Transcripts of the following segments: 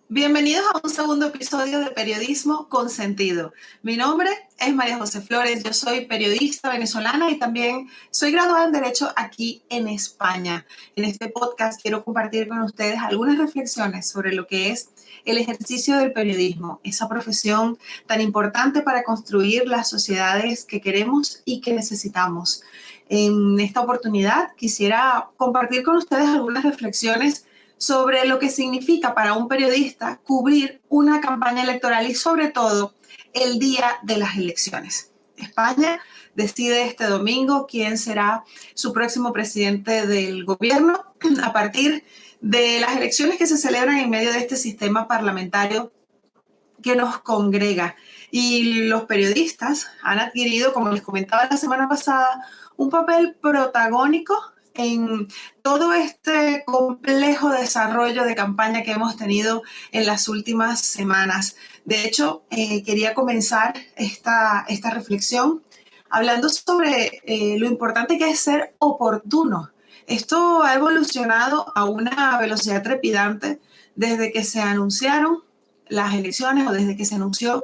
Bienvenidos a un segundo episodio de Periodismo con Sentido. Mi nombre es María José Flores, yo soy periodista venezolana y también soy graduada en Derecho aquí en España. En este podcast quiero compartir con ustedes algunas reflexiones sobre lo que es el ejercicio del periodismo, esa profesión tan importante para construir las sociedades que queremos y que necesitamos. En esta oportunidad quisiera compartir con ustedes algunas reflexiones sobre lo que significa para un periodista cubrir una campaña electoral y sobre todo el día de las elecciones. España decide este domingo quién será su próximo presidente del gobierno a partir de las elecciones que se celebran en medio de este sistema parlamentario que nos congrega. Y los periodistas han adquirido, como les comentaba la semana pasada, un papel protagónico en todo este complejo desarrollo de campaña que hemos tenido en las últimas semanas. De hecho, quería comenzar esta reflexión hablando sobre lo importante que es ser oportuno. Esto ha evolucionado a una velocidad trepidante desde que se anunciaron las elecciones o desde que se anunció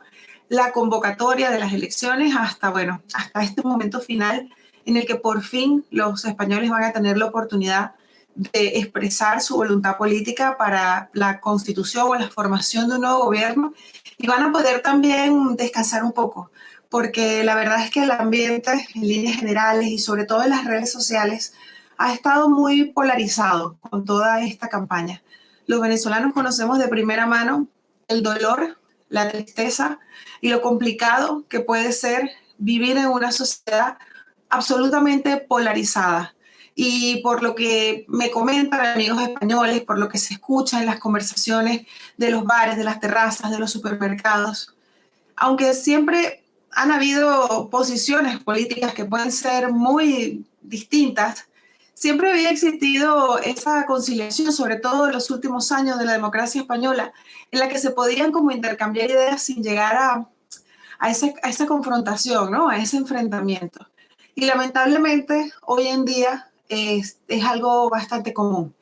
la convocatoria de las elecciones hasta, bueno, hasta este momento final en el que por fin los españoles van a tener la oportunidad de expresar su voluntad política para la constitución o la formación de un nuevo gobierno y van a poder también descansar un poco, porque la verdad es que el ambiente en líneas generales y sobre todo en las redes sociales ha estado muy polarizado con toda esta campaña. Los venezolanos conocemos de primera mano el dolor, la tristeza y lo complicado que puede ser vivir en una sociedad absolutamente polarizada. Y por lo que me comentan amigos españoles, por lo que se escucha en las conversaciones de los bares, de las terrazas, de los supermercados, aunque siempre han habido posiciones políticas que pueden ser muy distintas, siempre había existido esa conciliación, sobre todo en los últimos años de la democracia española, en la que se podían como intercambiar ideas sin llegar a esa confrontación, ¿no? A ese enfrentamiento. Y lamentablemente hoy en día es algo bastante común.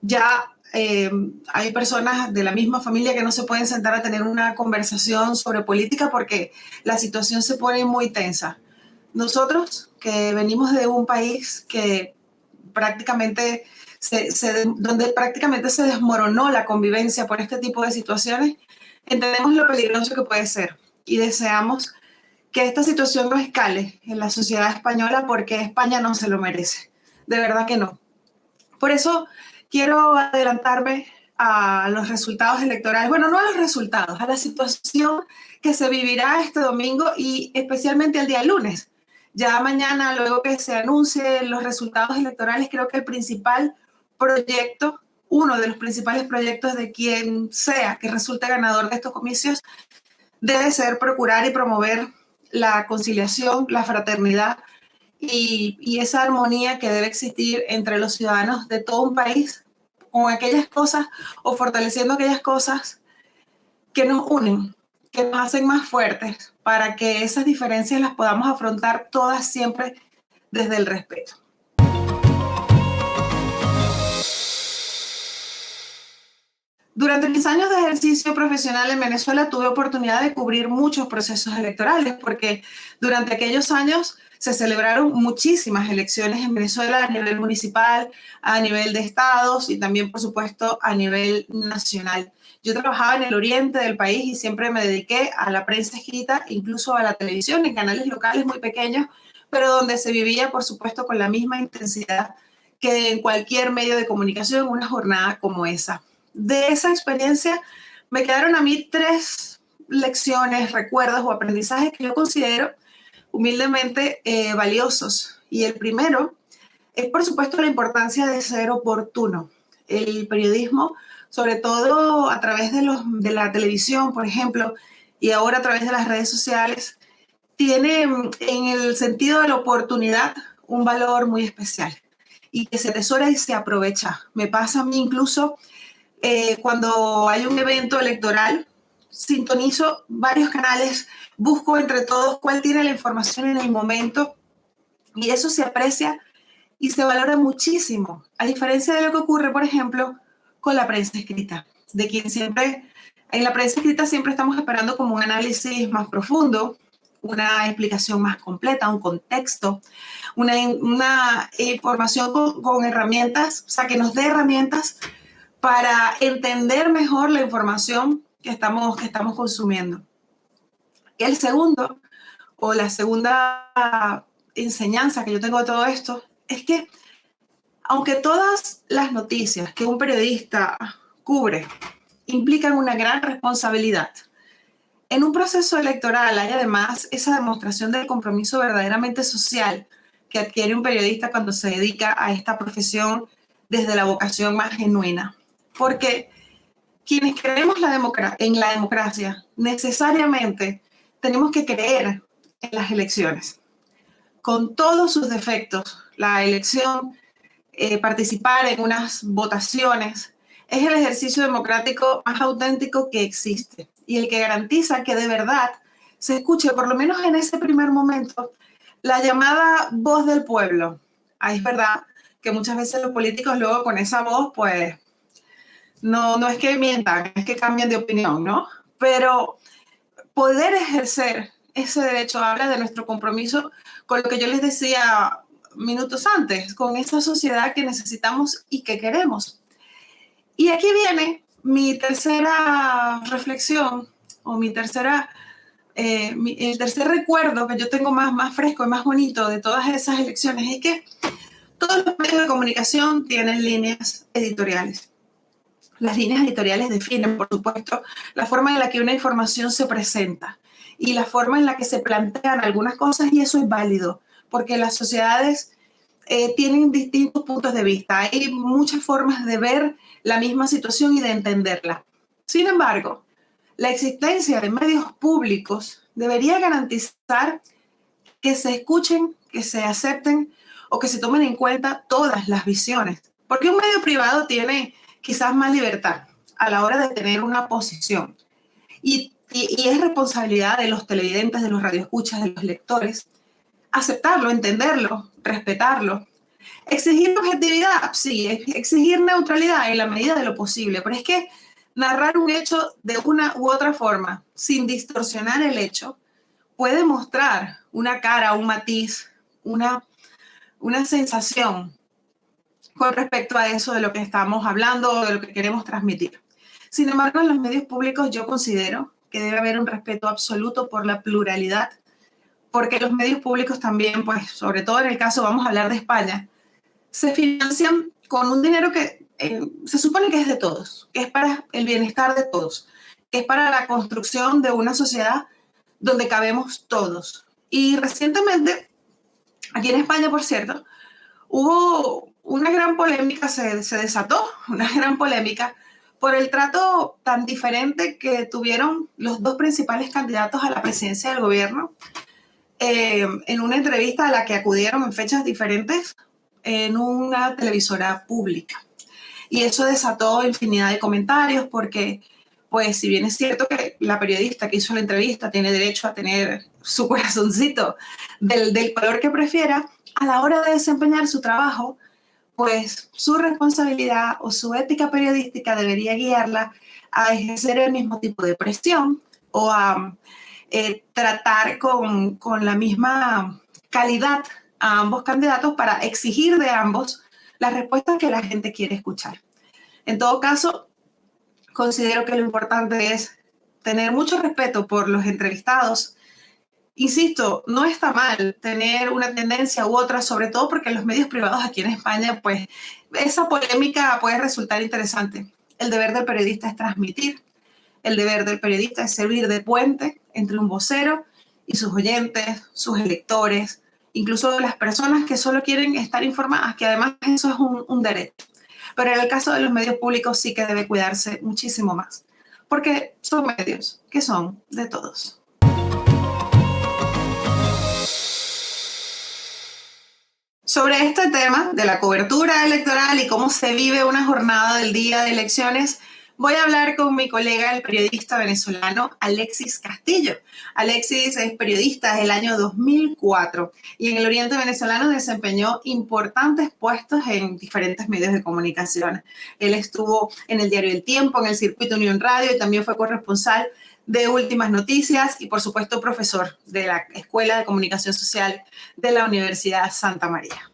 Ya hay personas de la misma familia que no se pueden sentar a tener una conversación sobre política porque la situación se pone muy tensa. Nosotros, que venimos de un país que prácticamente donde prácticamente se desmoronó la convivencia por este tipo de situaciones, entendemos lo peligroso que puede ser y deseamos que esta situación no escale en la sociedad española porque España no se lo merece. De verdad que no. Por eso quiero adelantarme a los resultados electorales, bueno, no a los resultados, a la situación que se vivirá este domingo y especialmente el día lunes. Ya mañana, luego que se anuncien los resultados electorales, creo que el principal proyecto, uno de los principales proyectos de quien sea que resulte ganador de estos comicios, debe ser procurar y promover la conciliación, la fraternidad y esa armonía que debe existir entre los ciudadanos de todo un país con aquellas cosas o fortaleciendo aquellas cosas que nos unen, que nos hacen más fuertes para que esas diferencias las podamos afrontar todas siempre desde el respeto. Durante mis años de ejercicio profesional en Venezuela tuve oportunidad de cubrir muchos procesos electorales porque durante aquellos años se celebraron muchísimas elecciones en Venezuela a nivel municipal, a nivel de estados y también, por supuesto, a nivel nacional. Yo trabajaba en el oriente del país y siempre me dediqué a la prensa escrita, incluso a la televisión, en canales locales muy pequeños, pero donde se vivía, por supuesto, con la misma intensidad que en cualquier medio de comunicación una jornada como esa. De esa experiencia me quedaron a mí tres lecciones, recuerdos o aprendizajes que yo considero humildemente valiosos. Y el primero es, por supuesto, la importancia de ser oportuno. El periodismo, sobre todo a través de la televisión, por ejemplo, y ahora a través de las redes sociales, tiene en el sentido de la oportunidad un valor muy especial y que se atesora y se aprovecha. Me pasa a mí incluso cuando hay un evento electoral, sintonizo varios canales, busco entre todos cuál tiene la información en el momento y eso se aprecia y se valora muchísimo, a diferencia de lo que ocurre, por ejemplo, con la prensa escrita. de quien siempre, en la prensa escrita siempre estamos esperando como un análisis más profundo, una explicación más completa, un contexto, una información con herramientas, o sea, que nos dé herramientas para entender mejor la información que estamos consumiendo. Y el segundo, o la segunda enseñanza que yo tengo de todo esto, es que aunque todas las noticias que un periodista cubre implican una gran responsabilidad, en un proceso electoral hay además esa demostración del compromiso verdaderamente social que adquiere un periodista cuando se dedica a esta profesión desde la vocación más genuina. Porque quienes creemos en la democracia necesariamente tenemos que creer en las elecciones. Con todos sus defectos, la elección, participar en unas votaciones, es el ejercicio democrático más auténtico que existe y el que garantiza que de verdad se escuche, por lo menos en ese primer momento, la llamada voz del pueblo. Ahí es verdad que muchas veces los políticos luego con esa voz, pues, no es que mientan, es que cambian de opinión, ¿no? Pero poder ejercer ese derecho habla de nuestro compromiso con lo que yo les decía minutos antes, con esa sociedad que necesitamos y que queremos. Y aquí viene mi tercera reflexión, o el tercer recuerdo que yo tengo más fresco y más bonito de todas esas elecciones, es que todos los medios de comunicación tienen líneas editoriales. Las líneas editoriales definen, por supuesto, la forma en la que una información se presenta y la forma en la que se plantean algunas cosas, y eso es válido, porque las sociedades tienen distintos puntos de vista. Hay muchas formas de ver la misma situación y de entenderla. Sin embargo, la existencia de medios públicos debería garantizar que se escuchen, que se acepten o que se tomen en cuenta todas las visiones. Porque un medio privado tiene quizás más libertad a la hora de tener una posición. Y es responsabilidad de los televidentes, de los radioescuchas, de los lectores, aceptarlo, entenderlo, respetarlo. Exigir objetividad, sí, exigir neutralidad en la medida de lo posible, pero es que narrar un hecho de una u otra forma, sin distorsionar el hecho, puede mostrar una cara, un matiz, una sensación con respecto a eso de lo que estamos hablando o de lo que queremos transmitir. Sin embargo, en los medios públicos yo considero que debe haber un respeto absoluto por la pluralidad, porque los medios públicos también, pues, sobre todo en el caso, vamos a hablar de España, se financian con un dinero que se supone que es de todos, que es para el bienestar de todos, que es para la construcción de una sociedad donde cabemos todos. Y recientemente, aquí en España, por cierto, hubo una gran polémica, se desató una gran polémica por el trato tan diferente que tuvieron los dos principales candidatos a la presidencia del gobierno en una entrevista a la que acudieron en fechas diferentes en una televisora pública. Y eso desató infinidad de comentarios porque, pues, si bien es cierto que la periodista que hizo la entrevista tiene derecho a tener su corazoncito del color que prefiera, a la hora de desempeñar su trabajo, pues su responsabilidad o su ética periodística debería guiarla a ejercer el mismo tipo de presión o a tratar con la misma calidad a ambos candidatos para exigir de ambos las respuestas que la gente quiere escuchar. En todo caso, considero que lo importante es tener mucho respeto por los entrevistados. Insisto, no está mal tener una tendencia u otra, sobre todo porque en los medios privados aquí en España, pues esa polémica puede resultar interesante. El deber del periodista es transmitir, el deber del periodista es servir de puente entre un vocero y sus oyentes, sus electores, incluso las personas que solo quieren estar informadas, que además eso es un derecho. Pero en el caso de los medios públicos sí que debe cuidarse muchísimo más, porque son medios que son de todos. Sobre este tema de la cobertura electoral y cómo se vive una jornada del día de elecciones, voy a hablar con mi colega, el periodista venezolano Alexis Castillo. Alexis es periodista desde el año 2004 y en el Oriente venezolano desempeñó importantes puestos en diferentes medios de comunicación. Él estuvo en el diario El Tiempo, en el Circuito Unión Radio y también fue corresponsal de Últimas Noticias y, por supuesto, profesor de la Escuela de Comunicación Social de la Universidad Santa María.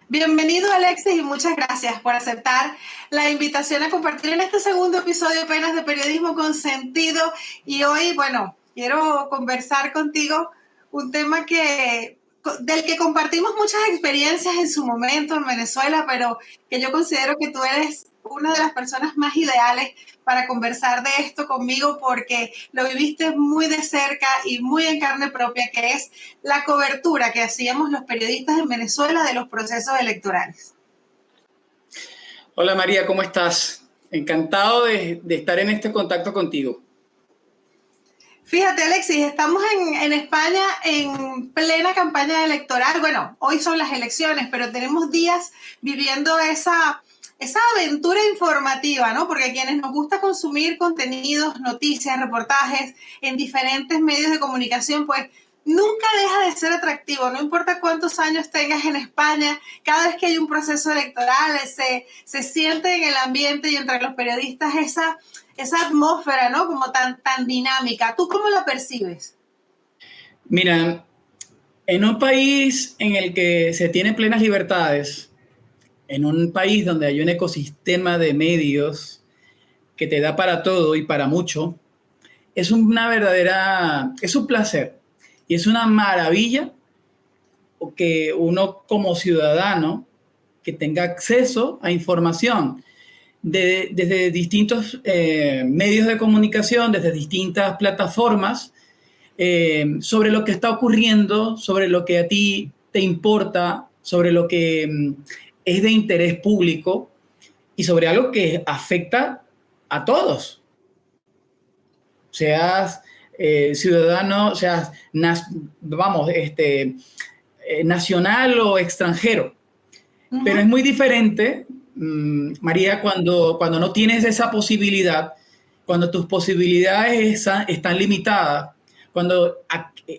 Bienvenido, Alexis, y muchas gracias por aceptar la invitación a compartir en este segundo episodio apenas de Periodismo con Sentido. Y hoy, bueno, quiero conversar contigo un tema del que compartimos muchas experiencias en su momento en Venezuela, pero que yo considero que tú eres una de las personas más ideales para conversar de esto conmigo porque lo viviste muy de cerca y muy en carne propia, que es la cobertura que hacíamos los periodistas en Venezuela de los procesos electorales. Hola María, ¿cómo estás? Encantado de estar en este contacto contigo. Fíjate, Alexis, estamos en España en plena campaña electoral. Bueno, hoy son las elecciones, pero tenemos días viviendo esa aventura informativa, ¿no? Porque a quienes nos gusta consumir contenidos, noticias, reportajes en diferentes medios de comunicación, pues nunca deja de ser atractivo, no importa cuántos años tengas en España, cada vez que hay un proceso electoral se siente en el ambiente y entre los periodistas esa atmósfera, ¿no? Como tan dinámica. ¿Tú cómo la percibes? Mira, en un país en el que se tienen plenas libertades, en un país donde hay un ecosistema de medios que te da para todo y para mucho, es un placer y es una maravilla que uno como ciudadano que tenga acceso a información desde distintos medios de comunicación, desde distintas plataformas, sobre lo que está ocurriendo, sobre lo que a ti te importa, sobre lo que es de interés público y sobre algo que afecta a todos. Seas ciudadano, seas nacional o extranjero. Uh-huh. Pero es muy diferente, María, cuando no tienes esa posibilidad, cuando tus posibilidades están limitadas, cuando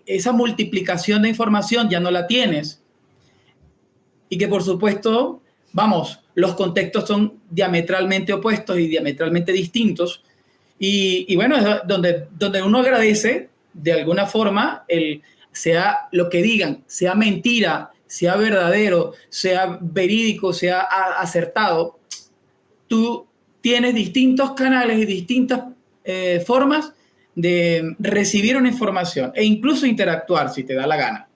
esa multiplicación de información ya no la tienes. Y que por supuesto, los contextos son diametralmente opuestos y diametralmente distintos. Y bueno, es donde uno agradece de alguna forma, sea lo que digan, sea mentira, sea verdadero, sea verídico, sea acertado, tú tienes distintos canales y distintas formas de recibir una información e incluso interactuar si te da la gana.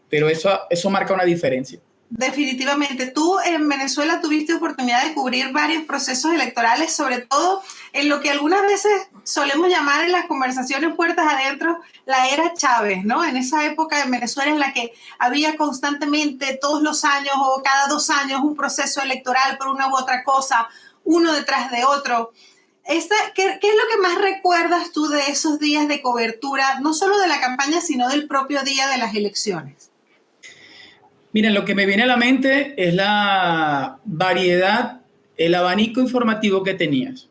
Pero eso marca una diferencia. Definitivamente. Tú en Venezuela tuviste oportunidad de cubrir varios procesos electorales, sobre todo en lo que algunas veces solemos llamar en las conversaciones puertas adentro la era Chávez, ¿no? En esa época en Venezuela en la que había constantemente todos los años o cada 2 años un proceso electoral por una u otra cosa, uno detrás de otro. ¿Qué es lo que más recuerdas tú de esos días de cobertura, no solo de la campaña, sino del propio día de las elecciones? Miren, lo que me viene a la mente es la variedad, el abanico informativo que tenías.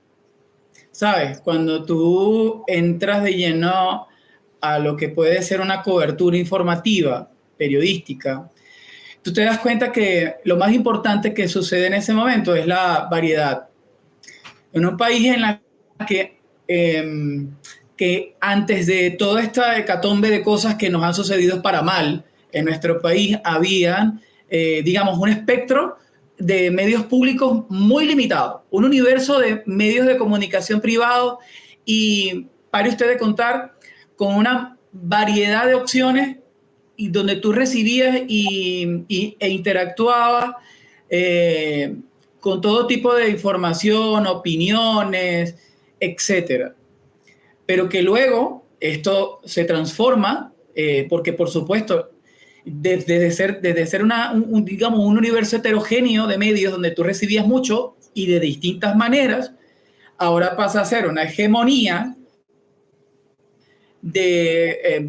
¿Sabes? Cuando tú entras de lleno a lo que puede ser una cobertura informativa, periodística, tú te das cuenta que lo más importante que sucede en ese momento es la variedad. En un país en la que antes de toda esta hecatombe de cosas que nos han sucedido para mal, en nuestro país había, un espectro de medios públicos muy limitado, un universo de medios de comunicación privados y, pare usted de contar, con una variedad de opciones y donde tú recibías e interactuabas con todo tipo de información, opiniones, etc. Pero que luego esto se transforma, porque por supuesto, desde ser un universo heterogéneo de medios donde tú recibías mucho y de distintas maneras, ahora pasa a ser una hegemonía de,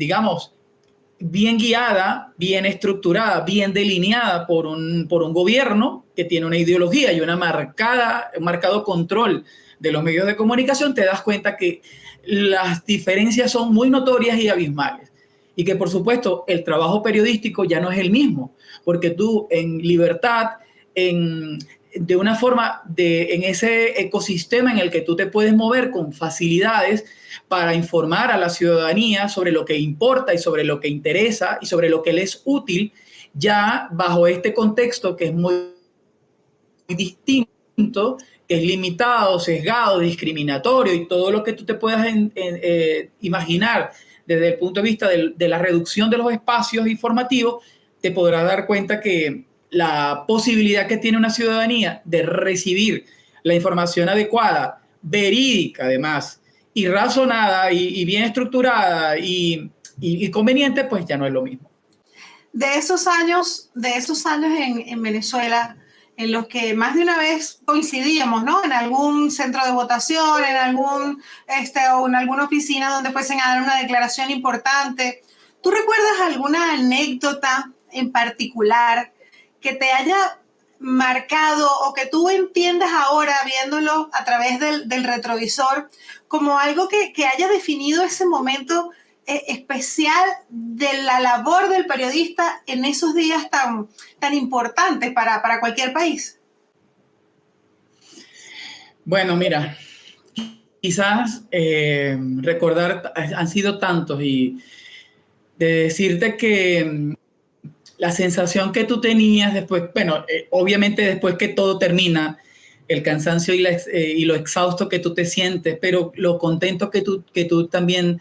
bien guiada, bien estructurada, bien delineada por un gobierno que tiene una ideología y un marcado control de los medios de comunicación, te das cuenta que las diferencias son muy notorias y abismales. Y que, por supuesto, el trabajo periodístico ya no es el mismo, porque tú en libertad, de una forma, en ese ecosistema en el que tú te puedes mover con facilidades para informar a la ciudadanía sobre lo que importa y sobre lo que interesa y sobre lo que le es útil, ya bajo este contexto que es muy distinto, que es limitado, sesgado, discriminatorio y todo lo que tú te puedas imaginar desde el punto de vista de la reducción de los espacios informativos, te podrás dar cuenta que la posibilidad que tiene una ciudadanía de recibir la información adecuada, verídica además, y razonada y bien estructurada y conveniente, pues ya no es lo mismo. De esos años en Venezuela, en los que más de una vez coincidíamos, ¿no? En algún centro de votación, o en alguna oficina donde fuesen a dar una declaración importante. ¿Tú recuerdas alguna anécdota en particular que te haya marcado o que tú entiendas ahora viéndolo a través del retrovisor como algo que haya definido ese momento especial de la labor del periodista en esos días tan importantes para cualquier país? Bueno, mira, quizás recordar, han sido tantos, y de decirte que la sensación que tú tenías después, bueno, obviamente después que todo termina, el cansancio y lo exhausto que tú te sientes, pero lo contento que tú también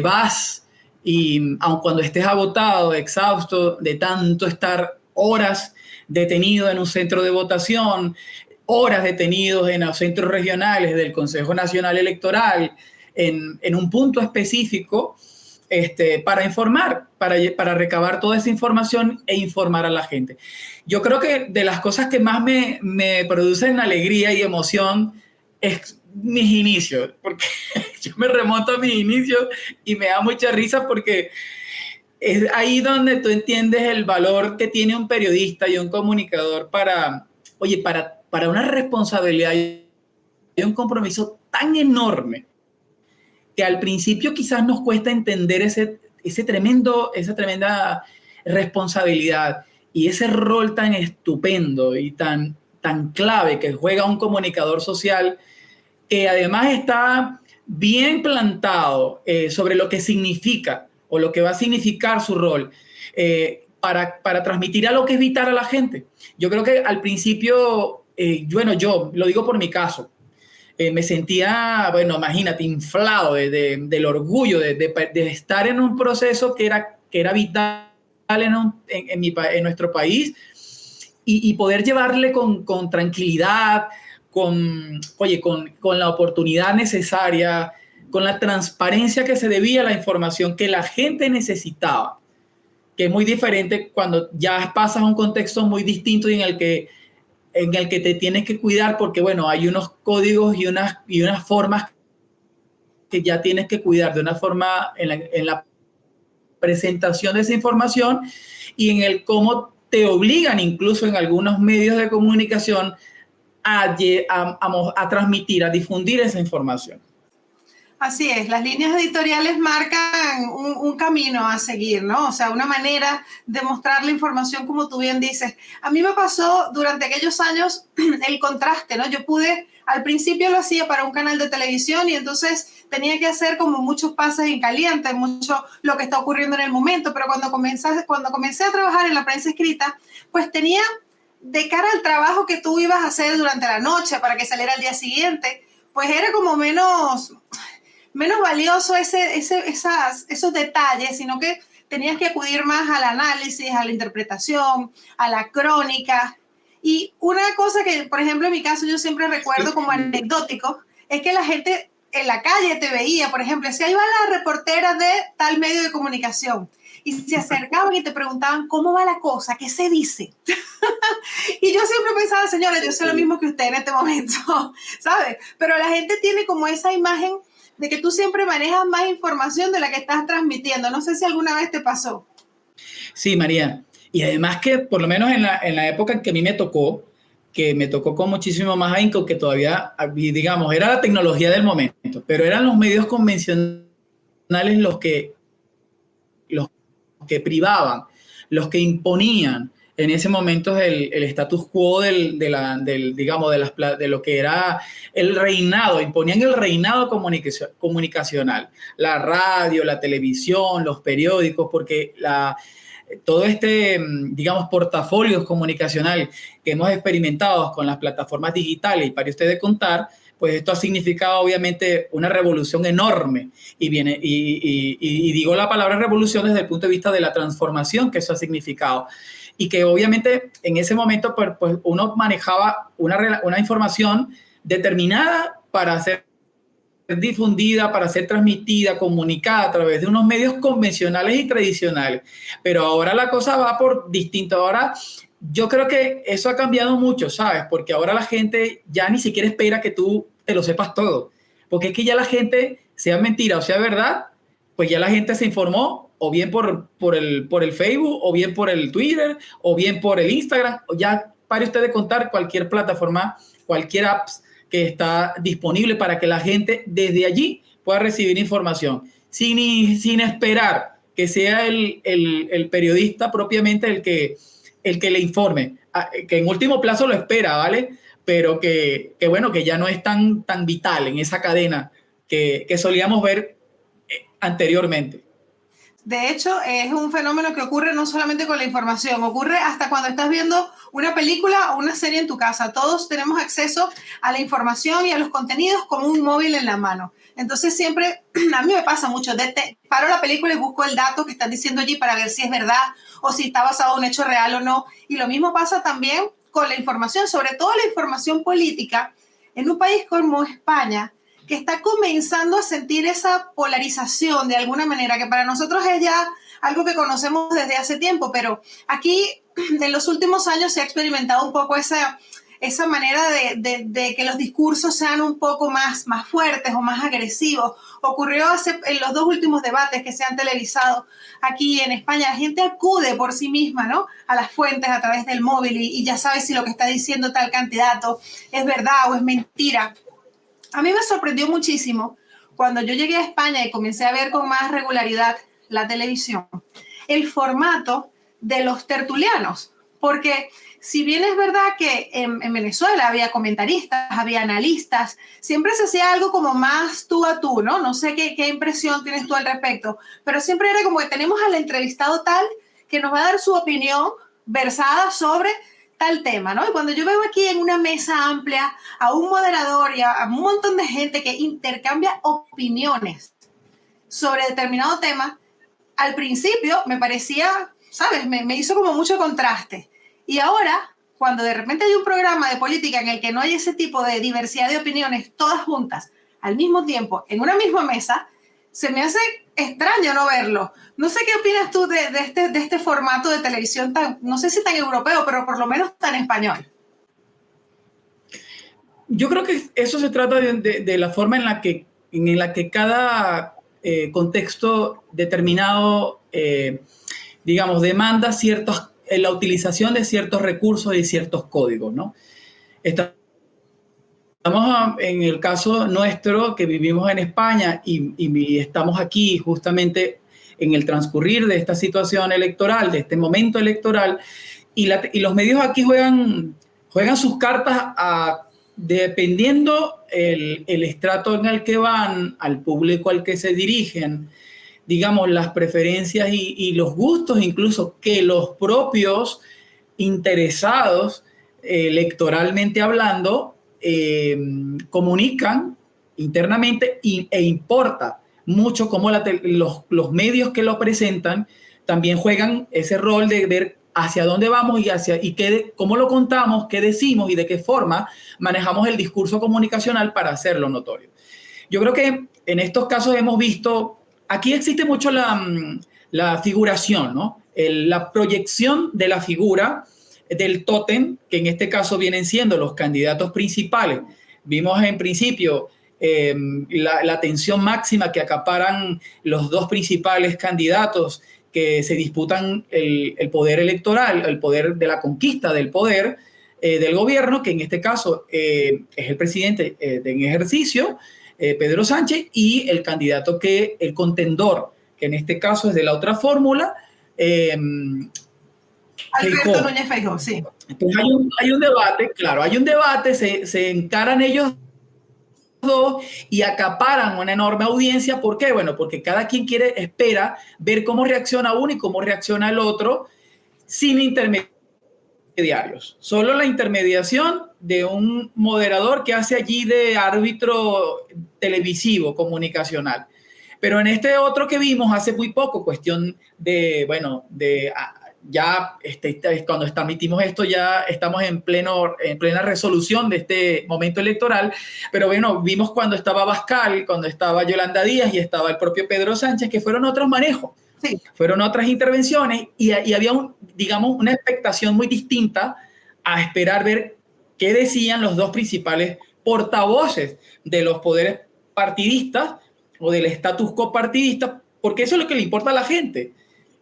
vas, y aun cuando estés agotado, exhausto de tanto estar horas detenido en un centro de votación, horas detenidos en los centros regionales del Consejo Nacional Electoral, en un punto específico, para informar, para recabar toda esa información e informar a la gente. Yo creo que de las cosas que más me producen alegría y emoción es mis inicios, porque yo me remonto a mis inicios y me da mucha risa, porque es ahí donde tú entiendes el valor que tiene un periodista y un comunicador para una responsabilidad y un compromiso tan enorme, que al principio quizás nos cuesta entender esa tremenda responsabilidad y ese rol tan estupendo y tan clave que juega un comunicador social, que además está bien plantado sobre lo que significa o lo que va a significar su rol para transmitir algo que es vital a la gente. Yo creo que al principio, yo lo digo por mi caso, me sentía, imagínate, inflado del orgullo de estar en un proceso que era vital en nuestro país, y poder llevarle con tranquilidad, con la oportunidad necesaria, con la transparencia que se debía a la información que la gente necesitaba, que es muy diferente cuando ya pasas a un contexto muy distinto y en el que te tienes que cuidar, porque hay unos códigos y unas formas que ya tienes que cuidar de una forma en la presentación de esa información y en el cómo te obligan, incluso en algunos medios de comunicación, a transmitir, a difundir esa información. Así es, las líneas editoriales marcan un camino a seguir, ¿no? O sea, una manera de mostrar la información, como tú bien dices. A mí me pasó durante aquellos años el contraste, ¿no? Yo al principio lo hacía para un canal de televisión y entonces tenía que hacer como muchos pases en caliente, mucho lo que está ocurriendo en el momento, pero cuando comencé a trabajar en la prensa escrita, pues tenía de cara al trabajo que tú ibas a hacer durante la noche para que saliera al día siguiente, pues era como menos valioso esos detalles, sino que tenías que acudir más al análisis, a la interpretación, a la crónica. Y una cosa que, por ejemplo, en mi caso yo siempre recuerdo como anecdótico, es que la gente en la calle te veía, por ejemplo, si ahí va la reportera de tal medio de comunicación, y se acercaban y te preguntaban, ¿cómo va la cosa? ¿Qué se dice? Y yo siempre pensaba, señora, yo sé lo mismo que usted en este momento, ¿sabes? Pero la gente tiene como esa imagen de que tú siempre manejas más información de la que estás transmitiendo. No sé si alguna vez te pasó. Sí, María. Y además que por lo menos en la época en que a mí que me tocó con muchísimo más ahínco, que todavía, digamos, era la tecnología del momento, pero eran los medios convencionales los que privaban, los que imponían en ese momento el status quo digamos, de lo que era el reinado, imponían el reinado comunicacional, la radio, la televisión, los periódicos, porque todo digamos, portafolio comunicacional que hemos experimentado con las plataformas digitales, y para ustedes contar, pues esto ha significado obviamente una revolución enorme y digo la palabra revolución desde el punto de vista de la transformación que eso ha significado y que obviamente en ese momento pues uno manejaba una información determinada para ser difundida, para ser transmitida, comunicada a través de unos medios convencionales y tradicionales. Pero ahora la cosa va por distinto. Ahora yo creo que eso ha cambiado mucho, ¿sabes? Porque ahora la gente ya ni siquiera espera que tú te lo sepas todo. Porque es que ya la gente, sea mentira o sea verdad, pues ya la gente se informó o bien por el Facebook, o bien por el Twitter, o bien por el Instagram. Ya pare usted de contar cualquier plataforma, cualquier app que está disponible para que la gente desde allí pueda recibir información, sin esperar que sea el periodista propiamente el que le informe, que en último plazo lo espera, ¿vale? Pero que bueno, que ya no es tan vital en esa cadena que solíamos ver anteriormente. De hecho, es un fenómeno que ocurre no solamente con la información, ocurre hasta cuando estás viendo una película o una serie en tu casa. Todos tenemos acceso a la información y a los contenidos con un móvil en la mano. Entonces siempre, a mí me pasa mucho, paro la película y busco el dato que están diciendo allí para ver si es verdad o si está basado en un hecho real o no. Y lo mismo pasa también con la información, sobre todo la información política, en un país como España, que está comenzando a sentir esa polarización de alguna manera, que para nosotros es ya algo que conocemos desde hace tiempo, pero aquí en los últimos años se ha experimentado un poco esa manera de que los discursos sean un poco más fuertes o más agresivos. Ocurrió en los 2 últimos debates que se han televisado aquí en España. La gente acude por sí misma, ¿no?, a las fuentes a través del móvil y ya sabe si lo que está diciendo tal candidato es verdad o es mentira. A mí me sorprendió muchísimo cuando yo llegué a España y comencé a ver con más regularidad la televisión, el formato de los tertulianos, porque si bien es verdad que en Venezuela había comentaristas, había analistas, siempre se hacía algo como más tú a tú, ¿no? No sé qué impresión tienes tú al respecto, pero siempre era como que tenemos al entrevistado tal que nos va a dar su opinión versada sobre tal tema, ¿no? Y cuando yo veo aquí en una mesa amplia a un moderador y a un montón de gente que intercambia opiniones sobre determinado tema, al principio me parecía, ¿sabes? Me hizo como mucho contraste. Y ahora, cuando de repente hay un programa de política en el que no hay ese tipo de diversidad de opiniones todas juntas al mismo tiempo en una misma mesa, se me hace extraño no verlo. No sé qué opinas tú de este formato de televisión tan, no sé si tan europeo, pero por lo menos tan español. Yo creo que eso se trata de la forma en la que cada contexto determinado, digamos, demanda la utilización de ciertos recursos y ciertos códigos, ¿no? Estamos en el caso nuestro, que vivimos en España y estamos aquí justamente en el transcurrir de esta situación electoral, de este momento electoral, y los medios aquí juegan sus cartas dependiendo el estrato en el que van, al público al que se dirigen, digamos, las preferencias y los gustos incluso que los propios interesados, electoralmente hablando, comunican internamente y importa mucho cómo los medios que lo presentan también juegan ese rol de ver hacia dónde vamos cómo lo contamos, qué decimos y de qué forma manejamos el discurso comunicacional para hacerlo notorio. Yo creo que en estos casos hemos visto, aquí existe mucho la figuración, ¿no? La proyección de la figura del tótem, que en este caso vienen siendo los candidatos principales. Vimos en principio la atención máxima que acaparan los dos principales candidatos que se disputan el poder electoral, el poder de la conquista del poder del gobierno, que en este caso es el presidente en ejercicio, Pedro Sánchez, y el candidato el contendor, que en este caso es de la otra fórmula, Alberto Núñez Feijóo, sí. Pues hay un debate, claro, hay un debate, se encaran ellos dos y acaparan una enorme audiencia. ¿Por qué? Bueno, porque cada quien espera ver cómo reacciona uno y cómo reacciona el otro sin intermediarios. Solo la intermediación de un moderador que hace allí de árbitro televisivo, comunicacional. Pero en este otro que vimos hace muy poco, cuestión de, bueno, ya cuando emitimos esto ya estamos en plena resolución de este momento electoral, pero bueno, vimos cuando estaba Abascal, cuando estaba Yolanda Díaz y estaba el propio Pedro Sánchez, que fueron otros manejos, sí, fueron otras intervenciones y había digamos, una expectación muy distinta a esperar ver qué decían los dos principales portavoces de los poderes partidistas o del status quo partidista, porque eso es lo que le importa a la gente.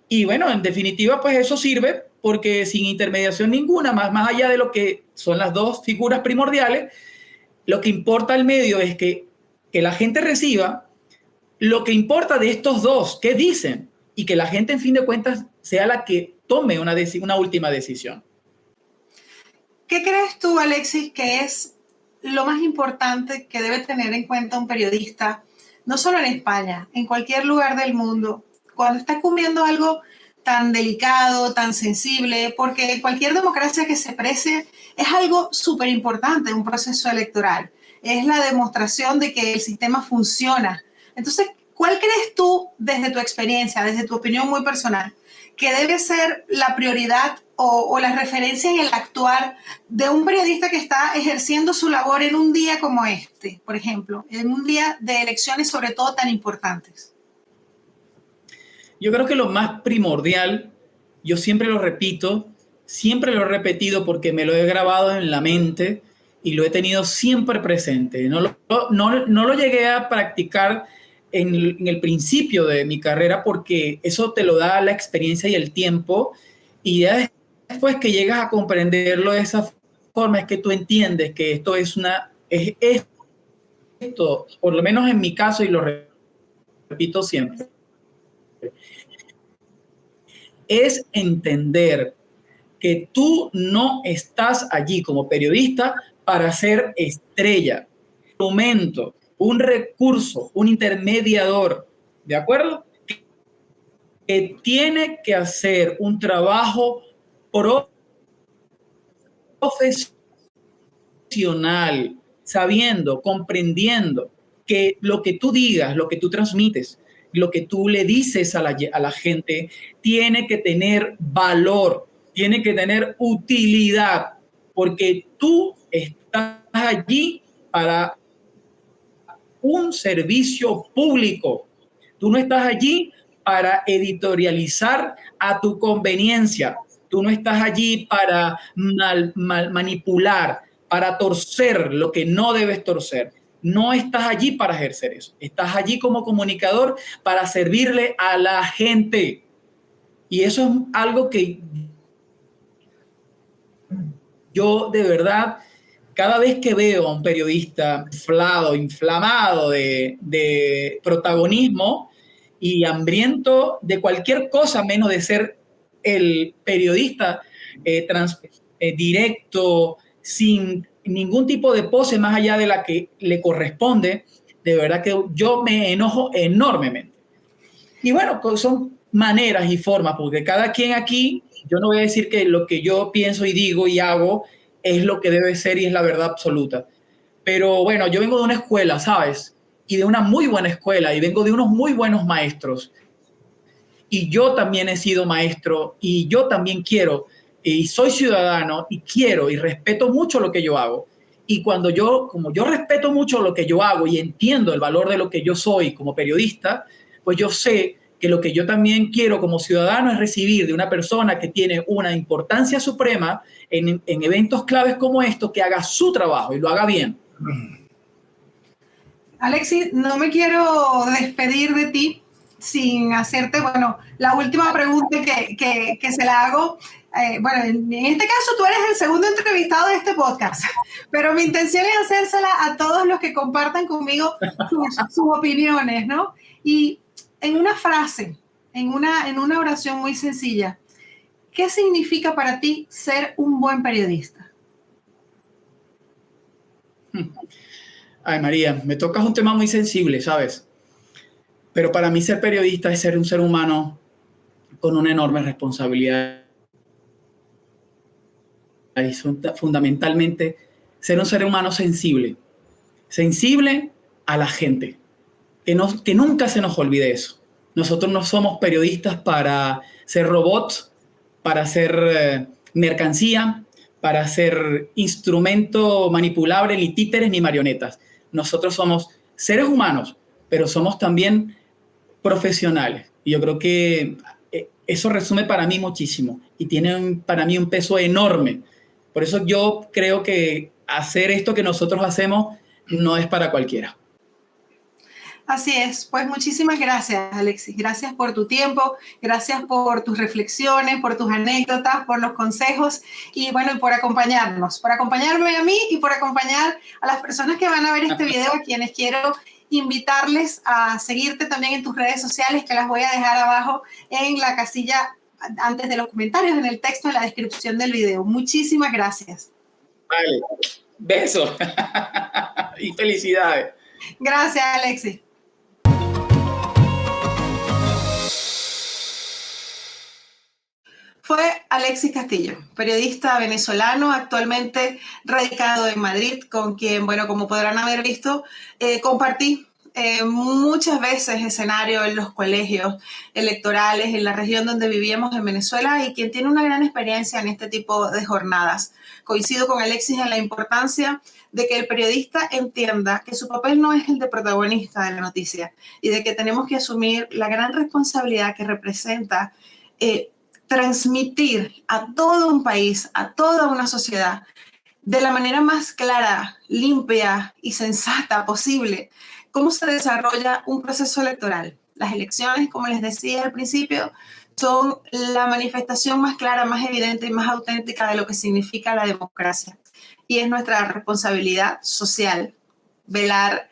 Y bueno, en definitiva, pues eso sirve porque sin intermediación ninguna, más allá de lo que son las dos figuras primordiales, lo que importa al medio es que la gente reciba lo que importa de estos dos, qué dicen, y que la gente, en fin de cuentas, sea la que tome una última decisión. ¿Qué crees tú, Alexis, que es lo más importante que debe tener en cuenta un periodista, no solo en España, en cualquier lugar del mundo, cuando está cubriendo algo tan delicado, tan sensible? Porque cualquier democracia que se precie es algo súper importante, un proceso electoral. Es la demostración de que el sistema funciona. Entonces, ¿cuál crees tú, desde tu experiencia, desde tu opinión muy personal, que debe ser la prioridad o la referencia en el actuar de un periodista que está ejerciendo su labor en un día como este, por ejemplo, en un día de elecciones sobre todo tan importantes? Yo creo que lo más primordial, yo siempre lo repito, siempre lo he repetido porque me lo he grabado en la mente y lo he tenido siempre presente. No lo llegué a practicar en el principio de mi carrera porque eso te lo da la experiencia y el tiempo, y ya después que llegas a comprenderlo de esa forma es que tú entiendes que esto es esto, por lo menos en mi caso, y lo repito siempre, es entender que tú no estás allí como periodista para ser estrella, un instrumento, un recurso, un intermediador, ¿de acuerdo? Que tiene que hacer un trabajo profesional, sabiendo, comprendiendo que lo que tú digas, lo que tú transmites, lo que tú le dices a la gente, tiene que tener valor, tiene que tener utilidad, porque tú estás allí para un servicio público. Tú no estás allí para editorializar a tu conveniencia. Tú no estás allí para manipular, para torcer lo que no debes torcer. No estás allí para ejercer eso. Estás allí como comunicador para servirle a la gente. Y eso es algo que yo de verdad, cada vez que veo a un periodista inflamado de protagonismo y hambriento de cualquier cosa menos de ser el periodista directo, sin ningún tipo de pose más allá de la que le corresponde, de verdad que yo me enojo enormemente. Y bueno, son maneras y formas, porque cada quien aquí, yo no voy a decir que lo que yo pienso y digo y hago es lo que debe ser y es la verdad absoluta. Pero bueno, yo vengo de una escuela, ¿sabes? Y de una muy buena escuela, y vengo de unos muy buenos maestros. Y yo también he sido maestro, y yo también quiero, y soy ciudadano, y quiero, y respeto mucho lo que yo hago. Y como yo respeto mucho lo que yo hago y entiendo el valor de lo que yo soy como periodista, pues yo sé que lo que yo también quiero como ciudadano es recibir de una persona que tiene una importancia suprema en eventos claves como estos, que haga su trabajo y lo haga bien. Alexis, no me quiero despedir de ti sin hacerte, bueno, la última pregunta que se la hago. Bueno, en este caso tú eres el segundo entrevistado de este podcast, pero mi intención es hacérsela a todos los que compartan conmigo sus opiniones, ¿no? Y en una frase, en una oración muy sencilla, ¿qué significa para ti ser un buen periodista? Ay, María, me tocas un tema muy sensible, ¿sabes? Pero para mí ser periodista es ser un ser humano con una enorme responsabilidad. Y fundamentalmente ser un ser humano sensible a la gente. Que nunca se nos olvide eso. Nosotros no somos periodistas para ser robots, para ser mercancía, para ser instrumento manipulable, ni títeres ni marionetas. Nosotros somos seres humanos, pero somos también profesionales. Y yo creo que eso resume para mí muchísimo y tiene para mí un peso enorme. Por eso yo creo que hacer esto que nosotros hacemos no es para cualquiera. Así es, pues muchísimas gracias, Alexis. Gracias por tu tiempo, gracias por tus reflexiones, por tus anécdotas, por los consejos y bueno, y por acompañarme a mí y por acompañar a las personas que van a ver este video, a quienes quiero invitarles a seguirte también en tus redes sociales, que las voy a dejar abajo en la casilla antes de los comentarios, en el texto, en la descripción del video. Muchísimas gracias. Vale, besos y felicidades. Gracias, Alexis. Fue Alexis Castillo, periodista venezolano, actualmente radicado en Madrid, con quien, bueno, como podrán haber visto, compartí muchas veces escenario en los colegios electorales en la región donde vivíamos en Venezuela y quien tiene una gran experiencia en este tipo de jornadas. Coincido con Alexis en la importancia de que el periodista entienda que su papel no es el de protagonista de la noticia y de que tenemos que asumir la gran responsabilidad que representa transmitir a todo un país, a toda una sociedad, de la manera más clara, limpia y sensata posible, cómo se desarrolla un proceso electoral. Las elecciones, como les decía al principio, son la manifestación más clara, más evidente y más auténtica de lo que significa la democracia. Y es nuestra responsabilidad social velar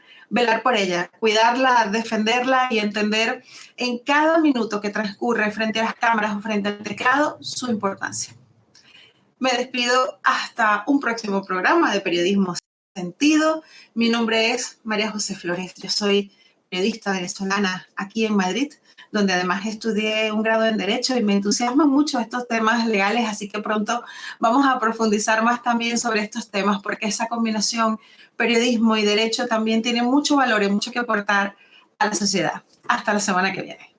por ella, cuidarla, defenderla y entender en cada minuto que transcurre frente a las cámaras o frente al teclado su importancia. Me despido hasta un próximo programa de Periodismo Sentido. Mi nombre es María José Flores. Yo soy periodista venezolana aquí en Madrid, donde además estudié un grado en Derecho y me entusiasman mucho estos temas legales, así que pronto vamos a profundizar más también sobre estos temas, porque esa combinación periodismo y derecho también tiene mucho valor y mucho que aportar a la sociedad. Hasta la semana que viene.